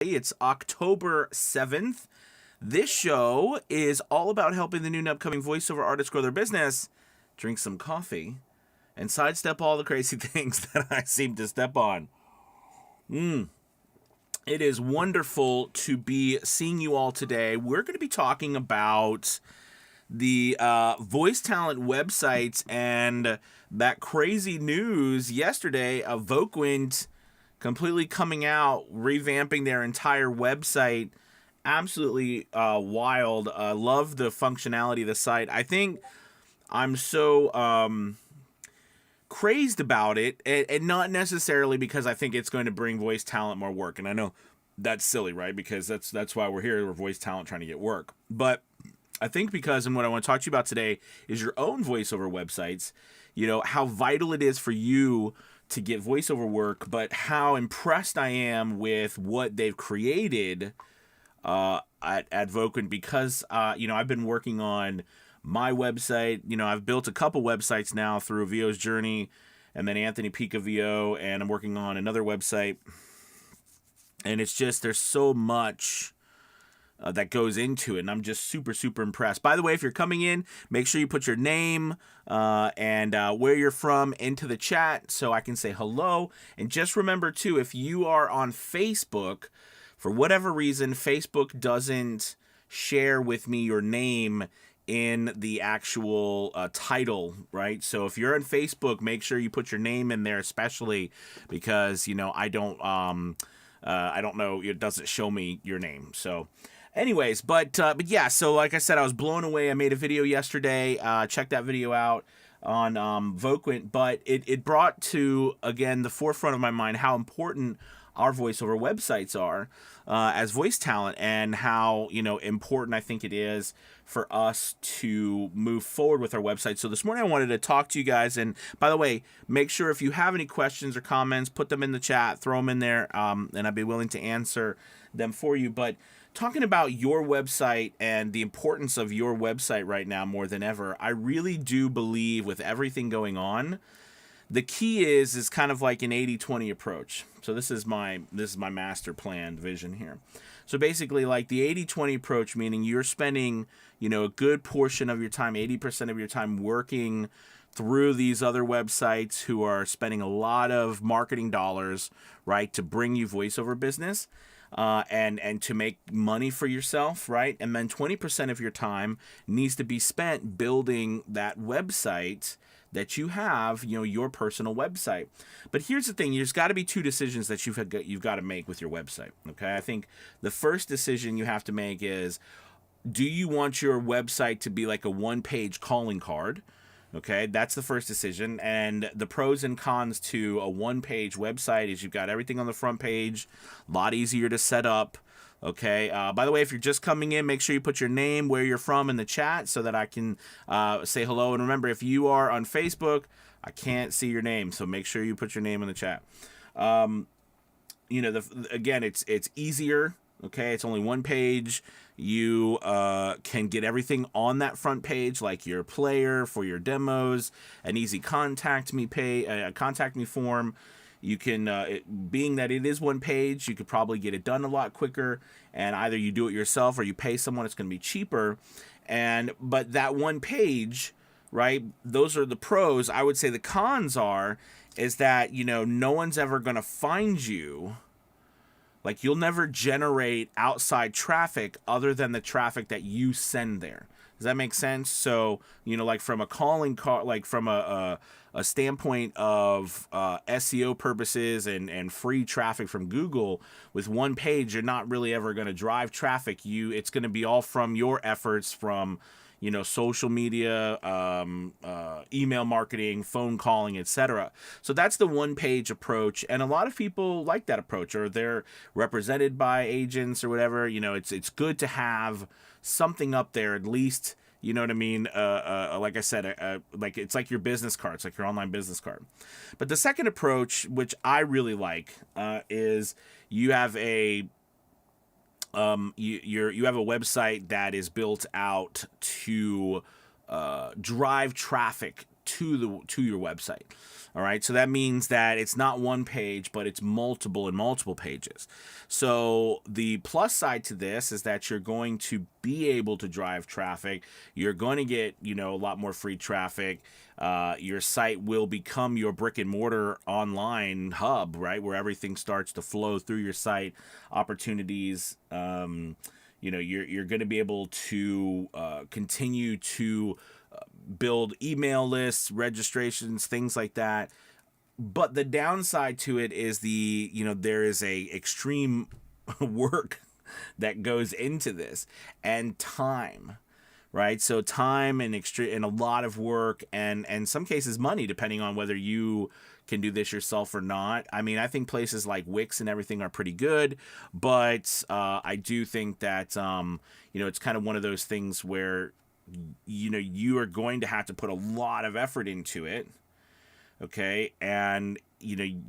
It's October 7th. This show is all about helping the new and upcoming voiceover artists grow their business, drink some coffee, and sidestep all the crazy things that I seem to step on. It is wonderful to be seeing you all today. We're going to be talking about the voice talent websites and that crazy news yesterday of Voquent completely coming out, revamping their entire website. Absolutely wild. Love the functionality of the site. I think I'm so crazed about it, and not necessarily because I think it's going to bring voice talent more work. And I know that's silly, right? Because that's why we're here. We're voice talent trying to get work. But I think because, and what I want to talk to you about today is your own voiceover websites. You know, how vital it is for you to get voiceover work, but how impressed I am with what they've created at Voquent because, I've been working on my website. I've built a couple websites now through VO's Journey and then Anthony Pica VO, and I'm working on another website. And it's just, there's so much that goes into it, and I'm just super, super impressed. By the way, if you're coming in, make sure you put your name and where you're from into the chat so I can say hello. And just remember, too, if you are on Facebook, for whatever reason, Facebook doesn't share with me your name in the actual title, right? So if you're on Facebook, make sure you put your name in there, especially because, I don't know, it doesn't show me your name. So anyways, but yeah, so like I said, I was blown away. I made a video yesterday. Check that video out on Voquent, but it brought to, again, the forefront of my mind how important our voiceover websites are as voice talent, and how important I think it is for us to move forward with our website. So this morning I wanted to talk to you guys, and by the way, make sure if you have any questions or comments, put them in the chat, throw them in there, and I'd be willing to answer them for you. But talking about your website and the importance of your website right now more than ever, I really do believe with everything going on, the key is kind of like an 80-20 approach. So this is my master plan vision here. So basically, like the 80-20 approach, meaning you're spending, a good portion of your time, 80% of your time, working through these other websites who are spending a lot of marketing dollars, right, to bring you voiceover business. And to make money for yourself, right? And then 20% of your time needs to be spent building that website that you have, your personal website. But here's the thing: there's got to be two decisions that you've got to make with your website. Okay, I think the first decision you have to make is, do you want your website to be like a one-page calling card? Okay, that's the first decision. And the pros and cons to a one-page website is you've got everything on the front page, a lot easier to set up. Okay, by the way, if you're just coming in, make sure you put your name, where you're from in the chat so that I can say hello. And remember, if you are on Facebook, I can't see your name, so make sure you put your name in the chat. Again, it's easier. Okay, it's only one page. You can get everything on that front page, like your player for your demos, an easy contact me form. You can, being that it is one page, you could probably get it done a lot quicker. And either you do it yourself or you pay someone; it's going to be cheaper. But that one page, right? Those are the pros. I would say the cons is that no one's ever going to find you. Like, you'll never generate outside traffic other than the traffic that you send there. Does that make sense? So, like from a calling card, like from a standpoint of SEO purposes and free traffic from Google, with one page, you're not really ever going to drive traffic. It's going to be all from your efforts from, social media, email marketing, phone calling, etc. So that's the one-page approach, and a lot of people like that approach, or they're represented by agents or whatever. It's good to have something up there at least. You know what I mean? Like I said, like it's like your business card. It's like your online business card. But the second approach, which I really like, is you have a you have a website that is built out to drive traffic to your website. All right, so that means that it's not one page, but it's multiple and multiple pages. So the plus side to this is that you're going to be able to drive traffic. You're going to get, a lot more free traffic. Your site will become your brick and mortar online hub, right, where everything starts to flow through your site. Opportunities. You're going to be able to continue to build email lists, registrations, things like that. But the downside to it is there is a extreme work that goes into this, and time, right? So time and a lot of work, and in some cases money, depending on whether you can do this yourself or not. I mean, I think places like Wix and everything are pretty good, but I do think that it's kind of one of those things where you are going to have to put a lot of effort into it, okay? And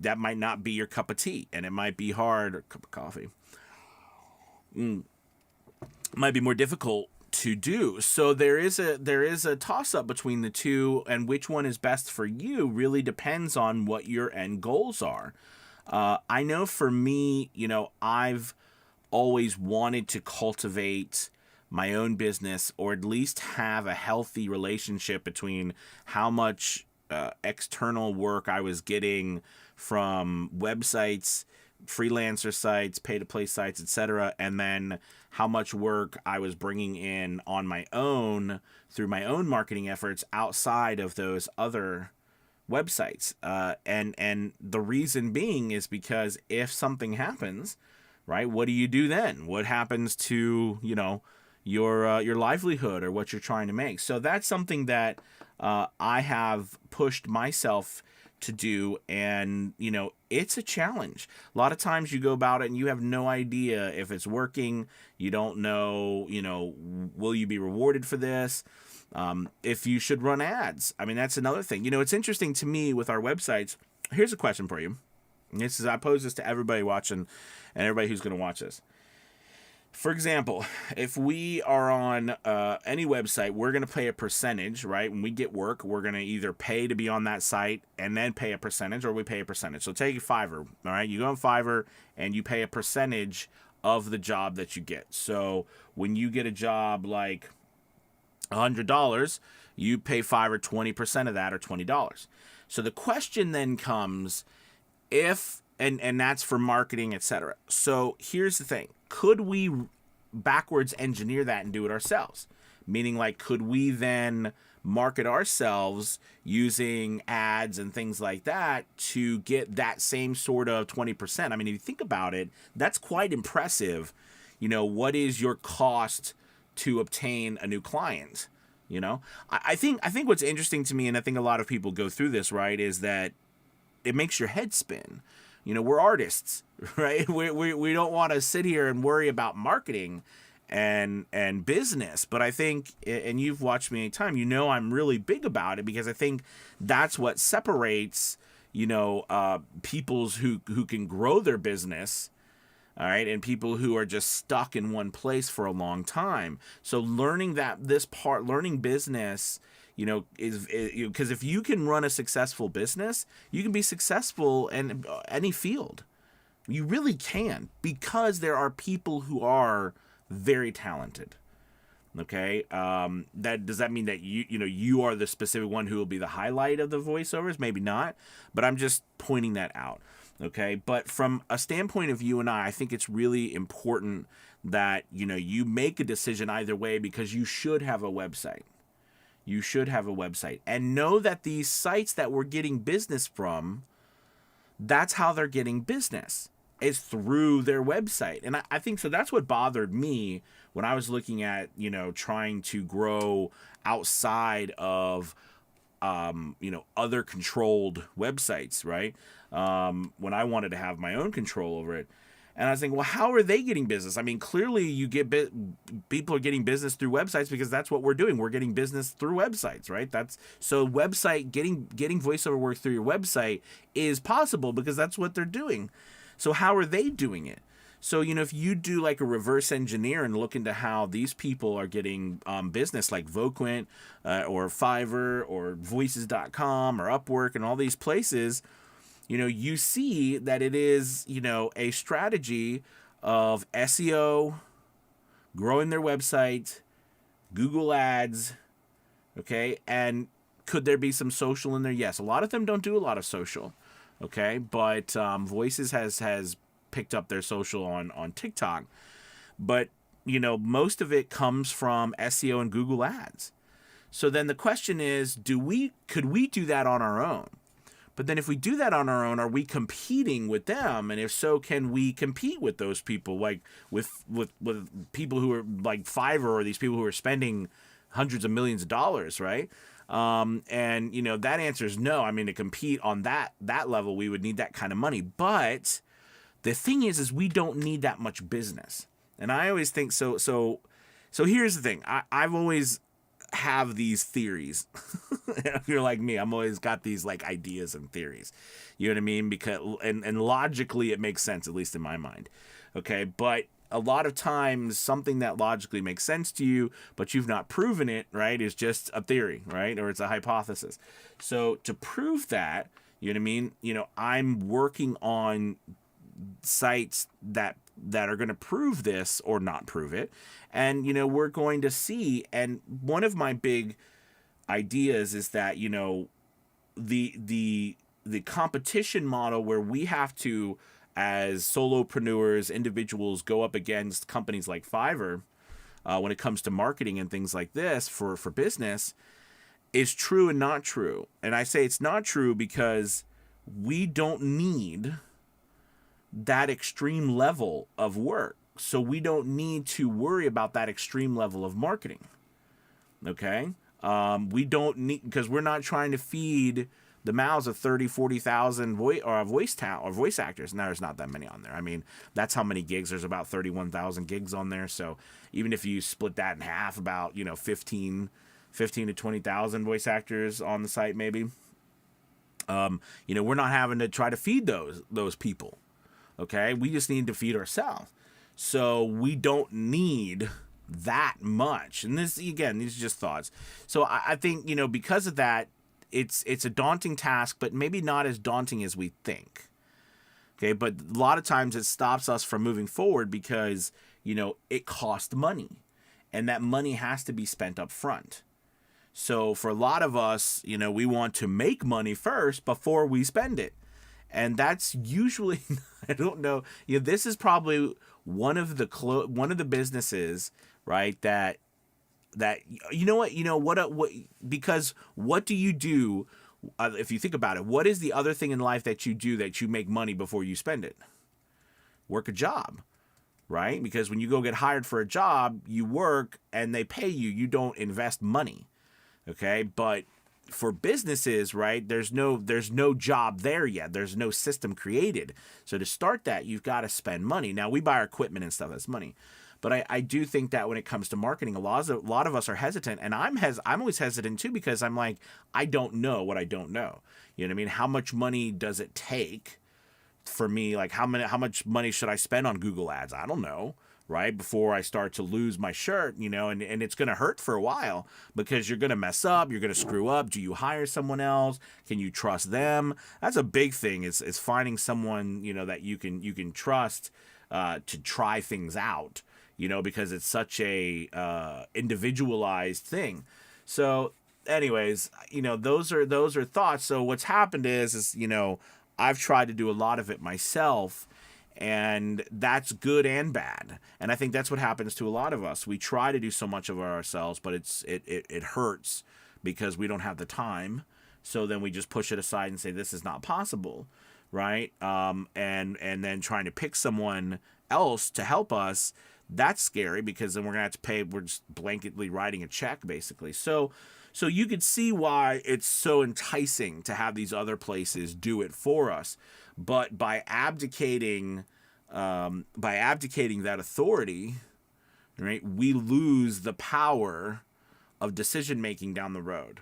that might not be your cup of tea, and it might be hard, or cup of coffee. It might be more difficult to do. So there is a toss up between the two, and which one is best for you really depends on what your end goals are. I know for me, I've always wanted to cultivate my own business, or at least have a healthy relationship between how much external work I was getting from websites, freelancer sites, pay-to-play sites, etc., and then how much work I was bringing in on my own through my own marketing efforts outside of those other websites. And the reason being is because if something happens, right, what do you do then? What happens to, your livelihood or what you're trying to make? So that's something that I have pushed myself to do, and it's a challenge. A lot of times you go about it and you have no idea if it's working. You don't know, will you be rewarded for this? If you should run ads. I mean, that's another thing. It's interesting to me with our websites. Here's a question for you. And I pose this to everybody watching and everybody who's going to watch this. For example, if we are on any website, we're going to pay a percentage, right? When we get work, we're going to either pay to be on that site and then pay a percentage, or we pay a percentage. So take Fiverr, all right? You go on Fiverr and you pay a percentage of the job that you get. So when you get a job like $100, you pay Fiverr 20% of that, or $20. So the question then comes, and that's for marketing, etc. So here's the thing. Could we backwards engineer that and do it ourselves? Meaning, like, could we then market ourselves using ads and things like that to get that same sort of 20%? I mean, if you think about it, that's quite impressive. What is your cost to obtain a new client? I think what's interesting to me, and I think a lot of people go through this, right, is that it makes your head spin. We're artists, right? We don't want to sit here and worry about marketing and business. But I think, and you've watched me anytime, I'm really big about it, because I think that's what separates, peoples who can grow their business, all right, and people who are just stuck in one place for a long time. So learning business, is because if you can run a successful business, you can be successful in any field. You really can, because there are people who are very talented. Okay, does that mean that you are the specific one who will be the highlight of the voiceovers? Maybe not, but I'm just pointing that out. Okay, but from a standpoint of you and I think it's really important that you make a decision either way, because you should have a website. You should have a website, and know that these sites that we're getting business from, that's how they're getting business, is through their website. And I think so. That's what bothered me when I was looking at, trying to grow outside of, other controlled websites, right? When I wanted to have my own control over it. And I was thinking, well, how are they getting business? I mean, clearly you get people are getting business through websites, because that's what we're doing. We're getting business through websites, right? So website getting voiceover work through your website is possible, because that's what they're doing. So how are they doing it? So, if you do like a reverse engineer and look into how these people are getting business like Voquent or Fiverr or Voices.com or Upwork and all these places, you see that it is, a strategy of SEO, growing their website, Google Ads, okay? And could there be some social in there? Yes. A lot of them don't do a lot of social, okay? But Voices has picked up their social on TikTok. But, most of it comes from SEO and Google Ads. So then the question is, could we do that on our own? But then if we do that on our own, are we competing with them? And if so, can we compete with those people, like with people who are like Fiverr or these people who are spending hundreds of millions of dollars, right? And that answer is no. I mean, to compete on that level, we would need that kind of money. But the thing is we don't need that much business. And I always think so. So here's the thing. I've always have these theories. If you're like me, I'm always got these like ideas and theories. You know what I mean? Because and logically it makes sense, at least in my mind. Okay, but a lot of times something that logically makes sense to you, but you've not proven it, right, is just a theory, right? Or it's a hypothesis. So to prove that, you know what I mean? I'm working on sites that are going to prove this or not prove it. And, we're going to see. And one of my big ideas is that, the competition model where we have to, as solopreneurs, individuals, go up against companies like Fiverr when it comes to marketing and things like this for business is true and not true. And I say it's not true because we don't need that extreme level of work. So we don't need to worry about that extreme level of marketing. Okay? We don't need, because we're not trying to feed the mouths of 30, 40,000 voice actors. Now, there's not that many on there. I mean, that's how many gigs. There's about 31,000 gigs on there. So even if you split that in half, about, 15 to 20,000 voice actors on the site, maybe. We're not having to try to feed those people. Okay, we just need to feed ourselves. So we don't need that much. And this, again, these are just thoughts. So I think, because of that, it's a daunting task, but maybe not as daunting as we think. Okay, but a lot of times it stops us from moving forward because, it costs money. And that money has to be spent up front. So for a lot of us, we want to make money first before we spend it. And that's usually, I don't know, this is probably one of the businesses, right, that because what do you do, if you think about it, what is the other thing in life that you do that you make money before you spend it? Work a job, right? Because when you go get hired for a job, you work and they pay you. You don't invest money, okay? But for businesses, right, there's no job there yet. There's no system created. So to start that, you've got to spend money. Now, we buy our equipment and stuff. That's money. But I do think that when it comes to marketing, a lot of us are hesitant. And I'm always hesitant, too, because I'm like, I don't know what I don't know. You know what I mean? How much money does it take for me? Like, how much money should I spend on Google Ads? I don't know. Right before I start to lose my shirt, and it's going to hurt for a while because you're going to mess up, you're going to screw up. Do you hire someone else? Can you trust them? That's a big thing. Is finding someone that you can trust to try things out. Because it's such a individualized thing. So, anyways, those are thoughts. So what's happened is I've tried to do a lot of it myself. And that's good and bad. And I think that's what happens to a lot of us. We try to do so much of it ourselves, but it hurts because we don't have the time. So then we just push it aside and say, this is not possible, right? And then trying to pick someone else to help us, that's scary because then we're going to have to pay. We're just blanketly writing a check, basically. So you could see why it's so enticing to have these other places do it for us. But by abdicating that authority, right, we lose the power of decision making down the road.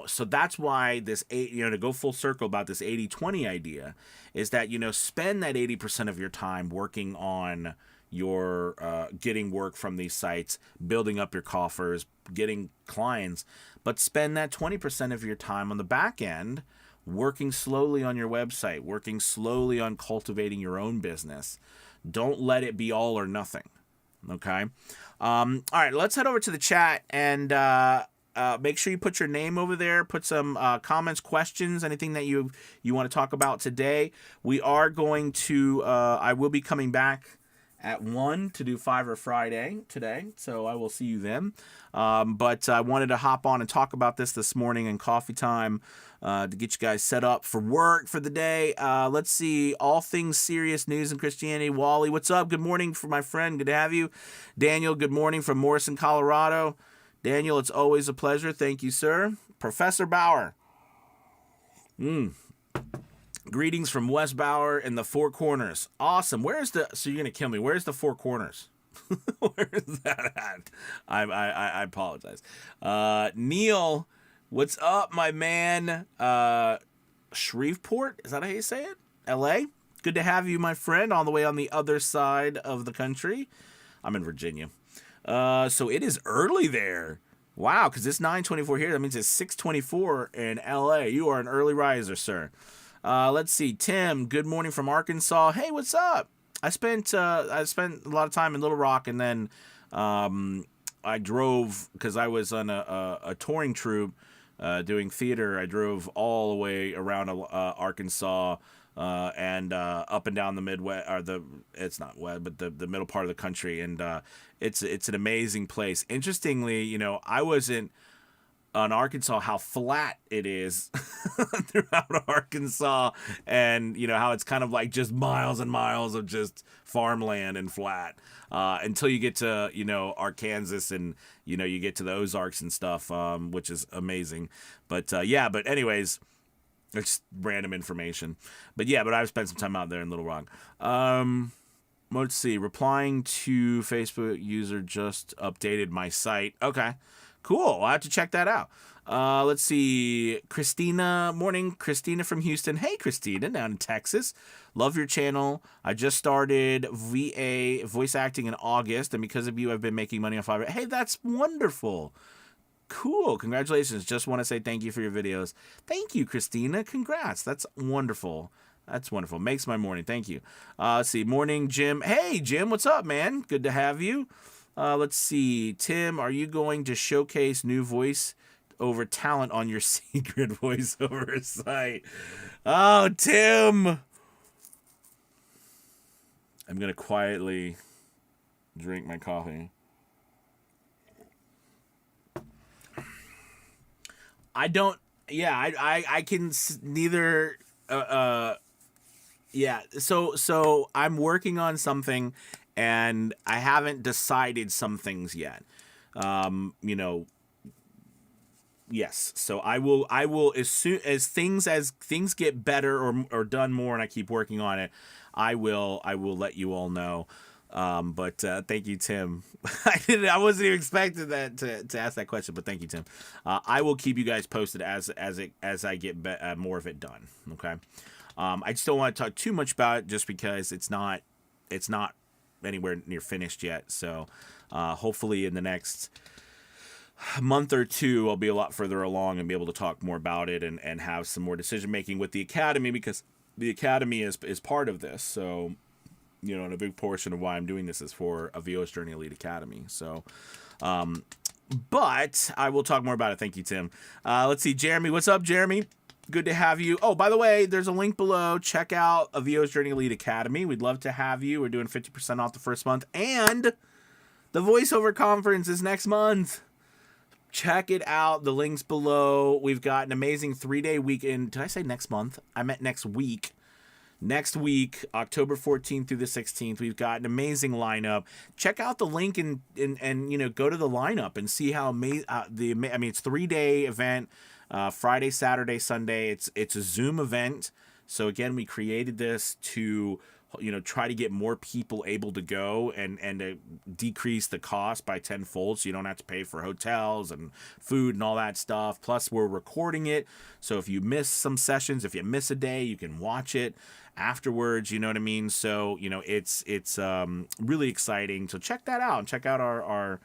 So that's why this to go full circle about this 80-20 idea is that, spend that 80% of your time working on your getting work from these sites, building up your coffers, getting clients, but spend that 20% of your time on the back end working slowly on your website, working slowly on cultivating your own business. Don't let it be all or nothing. Okay. All right, let's head over to the chat and make sure you put your name over there. Put some comments, questions, anything that you want to talk about today. We are going to. I will be coming back at 1 to do Fiverr Friday today, so I will see you then. But I wanted to hop on and talk about this morning in coffee time to get you guys set up for work for the day. Let's see, all things serious news and Christianity. Wally, what's up? Good morning for my friend. Good to have you. Daniel, good morning from Morrison, Colorado. Daniel, it's always a pleasure. Thank you, sir. Professor Bauer. Greetings from Wes Bauer in the Four Corners. Awesome. So you're going to kill me. Where's the Four Corners? Where is that at? I apologize. Neil, what's up, my man? Shreveport? Is that how you say it? LA? Good to have you, my friend, all the way on the other side of the country. I'm in Virginia. So it is early there. Wow, because it's 9:24 here. That means it's 6:24 in LA. You are an early riser, sir. Let's see. Tim, good morning from Arkansas. Hey, what's up? I spent a lot of time in Little Rock, and then I drove because I was on a touring troupe doing theater. I drove all the way around Arkansas and up and down the Midwest, or it's not west, but the middle part of the country, and it's an amazing place. Interestingly, I wasn't on Arkansas, how flat it is throughout Arkansas, and how it's kind of like just miles and miles of just farmland and flat until you get to Arkansas, and you get to the Ozarks and stuff, which is amazing. But anyways, it's random information. But I've spent some time out there in Little Rock. Let's see, replying to Facebook user just updated my site. Okay. Cool. I'll have to check that out. Let's see. Christina. Morning. Christina from Houston. Hey, Christina, down in Texas. Love your channel. I just started VA voice acting in August, and because of you, I've been making money on Fiverr. Hey, that's wonderful. Cool. Congratulations. Just want to say thank you for your videos. Thank you, Christina. Congrats. That's wonderful. That's wonderful. Makes my morning. Thank you. Let's see. Morning, Jim. Hey, Jim. What's up, man? Good to have you. Let's see. Tim, are you going to showcase new voice over talent on your secret voiceover site? Oh, Tim. I'm going to quietly drink my coffee. I don't. Yeah, I can neither. Yeah. So I'm working on something, and I haven't decided some things yet. Yes. So I will as soon as things get better or done more, and I keep working on it, I will let you all know. But thank you, Tim. I wasn't even expecting that to ask that question, but thank you, Tim. I will keep you guys posted as I get more of it done. Okay. I just don't want to talk too much about it just because it's not anywhere near finished yet. So hopefully in the next month or two, I'll be a lot further along and be able to talk more about it and have some more decision making with the Academy, because the Academy is part of this. So, and a big portion of why I'm doing this is for a VO's Journey Elite Academy. So, but I will talk more about it. Thank you, Tim. Let's see. Jeremy, what's up, Jeremy? Good to have you. Oh, by the way, there's a link below. Check out a VO's Journey Elite Academy. We'd love to have you. We're doing 50% off the first month. And the voiceover conference is next month. Check it out. The link's below. We've got an amazing 3-day weekend. Did I say next month? I meant next week. Next week, October 14th through the 16th, we've got an amazing lineup. Check out the link and go to the lineup and see how amazing. It's 3-day event. Friday, Saturday, Sunday. It's a Zoom event. So again, we created this to try to get more people able to go and to decrease the cost by tenfold, so you don't have to pay for hotels and food and all that stuff. Plus, we're recording it, so if you miss some sessions, if you miss a day, you can watch it afterwards. You know what I mean? So it's really exciting. So check that out and check out our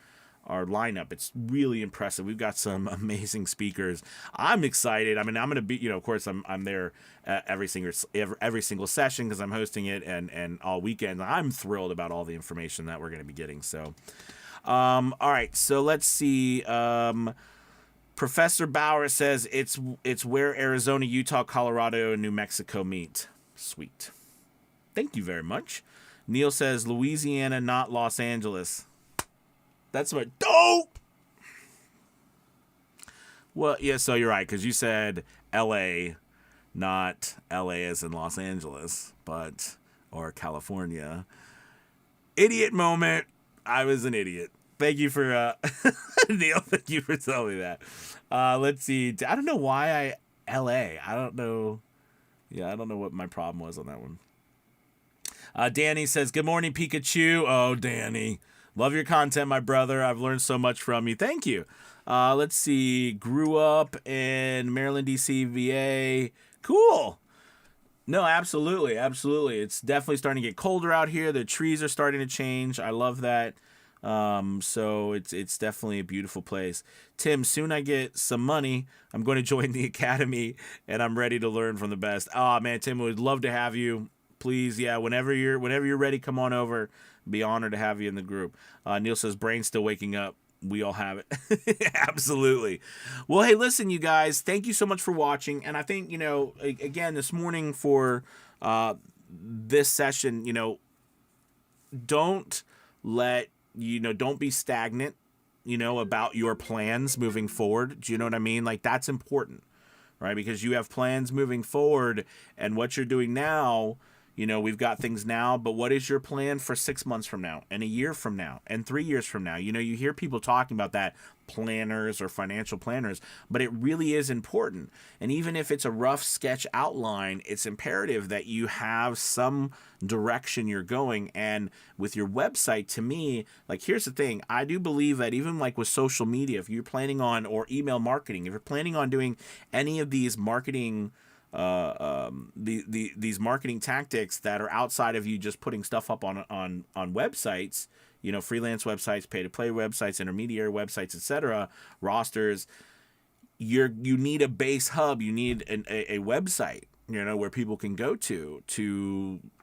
lineup. It's really impressive. We've got some amazing speakers. I'm excited. I mean, I'm going to be, of course, I'm there every single session because I'm hosting it and all weekend. I'm thrilled about all the information that we're going to be getting. So, all right. So let's see. Professor Bauer says it's where Arizona, Utah, Colorado, and New Mexico meet. Sweet. Thank you very much. Neil says Louisiana, not Los Angeles. That's what. Dope. Well, yeah. So you're right, because you said L.A., not L.A. as in Los Angeles, or California. Idiot moment. I was an idiot. Thank you for Neil. Thank you for telling me that. Let's see. I don't know why L.A. I don't know. Yeah, I don't know what my problem was on that one. Danny says, "Good morning, Pikachu." Oh, Danny. Love your content, my brother. I've learned so much from you. Thank you. Let's see. Grew up in Maryland, D.C., VA. Cool. No, absolutely. Absolutely. It's definitely starting to get colder out here. The trees are starting to change. I love that. So it's definitely a beautiful place. Tim, soon I get some money, I'm going to join the academy, and I'm ready to learn from the best. Oh, man, Tim, would love to have you. Please, yeah, whenever you're ready, come on over. Be honored to have you in the group. Neil says, brain's still waking up. We all have it. Absolutely. Well, hey, listen, you guys, thank you so much for watching. And I think, again, this morning for this session, don't be stagnant, about your plans moving forward. Do you know what I mean? Like, that's important, right? Because you have plans moving forward, and what you're doing now, we've got things now, but what is your plan for 6 months from now, and a year from now, and 3 years from now? You hear people talking about that, planners or financial planners, but it really is important. And even if it's a rough sketch outline, it's imperative that you have some direction you're going. And with your website, to me, like, here's the thing. I do believe that even like with social media, if you're planning on, or email marketing, if you're planning on doing any of these marketing these marketing tactics that are outside of you just putting stuff up on websites, freelance websites, pay to play websites, intermediary websites, etc., rosters, you need a base hub. You need a website, where people can go to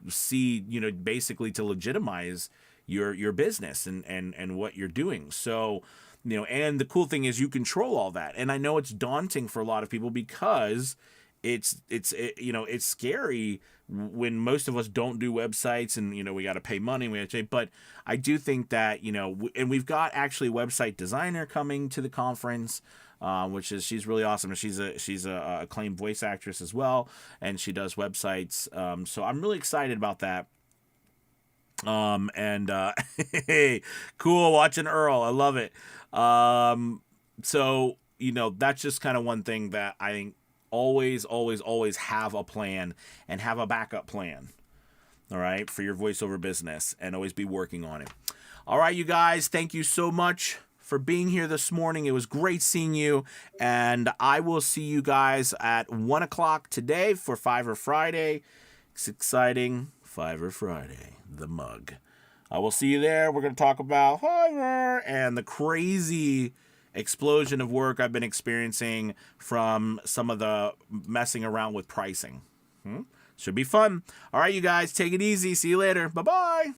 see, basically to legitimize your business and what you're doing. So, and the cool thing is you control all that. And I know it's daunting for a lot of people because it's scary when most of us don't do websites, and we got to pay money, but I do think that and we've got actually a website designer coming to the conference, she's really awesome. She's a acclaimed voice actress as well, and she does websites, so I'm really excited about that. Hey, cool watching Earl. I love it. So that's just kind of one thing that I think. Always have a plan and have a backup plan, all right, for your voiceover business, and always be working on it. All right, you guys, thank you so much for being here this morning. It was great seeing you, and I will see you guys at 1 o'clock today for Fiverr Friday. It's exciting. Fiverr Friday, the mug. I will see you there. We're going to talk about Fiverr and the crazy explosion of work I've been experiencing from some of the messing around with pricing. Should be fun. All right, you guys, take it easy. See you later. Bye-bye.